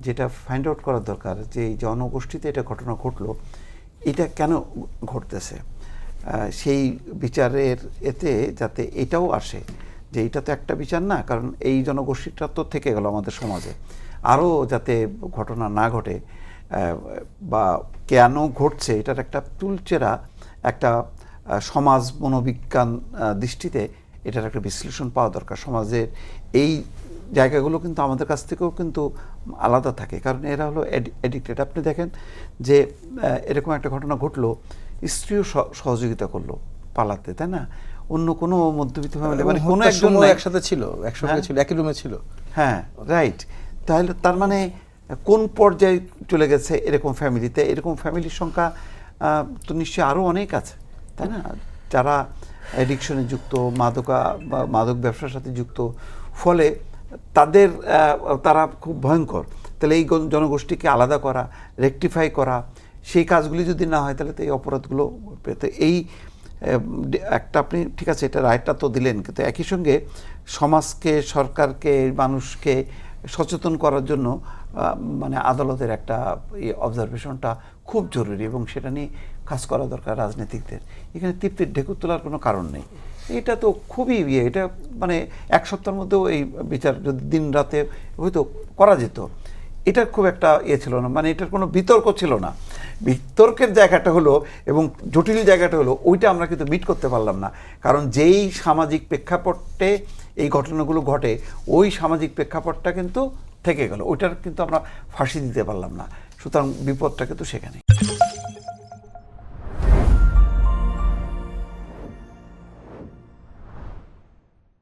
যেটা find out করার দরকার যে এই জনগোষ্ঠীতে এটা ঘটনা ঘটলো, এটা কেন ঘটতেছে, সেই বিচারের এতে যাতে এটাও আসে যে এটা তো একটা বিচার না, কারণ এই জনগোষ্ঠীটা তো থেকে গেল আমাদের সমাজে, আরও যাতে ঘটনা না ঘটে বা কেন ঘটছে এটার একটা চুলচেরা একটা সমাজ মনোবিজ্ঞান দৃষ্টিতে এটার একটা বিশ্লেষণ পাওয়া দরকার। সমাজের এই জায়গাগুলো কিন্তু আমাদের কাছ থেকেও কিন্তু আলাদা থাকে, কারণ এরা হলো এডিক্টেড। আপনি দেখেন যে এরকম একটা ঘটনা ঘটলো, স্ত্রীও সহযোগিতা করলো পালাতে, তাই না? অন্য কোনো মধ্যবিত্ত ফ্যামিলি মানে কোনো একজন একসাথে ছিল, একসঙ্গে ছিল, একই রুমে ছিল। হ্যাঁ, রাইট। তাহলে তার মানে কোন পর্যায়ে চলে গেছে এরকম ফ্যামিলিতে? এরকম ফ্যামিলির সংখ্যা তো নিশ্চয়ই আরও অনেক আছে, তাই না? যারা অ্যাডিকশনে যুক্ত, মাদক ব্যবসার সাথে যুক্ত, ফলে তারা খুব ভয়ঙ্কর। তাহলে এই জনগোষ্ঠীকে আলাদা করা, রেকটিফাই করা, সেই কাজগুলি যদি না হয় তাহলে তো এই অপরাধগুলো পেতে এই একটা আপনি ঠিক আছে এটা রায়টা তো দিলেন, কিন্তু একই সঙ্গে সমাজকে, সরকারকে, মানুষকে সচেতন করার জন্য মানে আদালতের একটা অবজারভেশনটা খুব জরুরি, এবং সেটা নিয়ে কাজ করা দরকার রাজনীতিকদের। এখানে তৃপ্তির ঢেকুর তোলার কোনো কারণ নেই। এটা তো খুবই এটা মানে এক সপ্তাহের মধ্যেও এই বিচার যদি দিন রাতে হয়তো করা যেত, এটার খুব একটা ছিল না, মানে এটার কোনো বিতর্ক ছিল না। বিতর্কের জায়গাটা হলো এবং জটিল জায়গাটা হলো ওইটা আমরা কিন্তু মিট করতে পারলাম না, কারণ যেই সামাজিক প্রেক্ষাপটে এই ঘটনাগুলো ঘটে ওই সামাজিক প্রেক্ষাপটটা কিন্তু থেকে গেল, ওইটার কিন্তু আমরা ফাঁসি দিতে পারলাম না। সুতরাং বিপদটা কিন্তু সেখানে।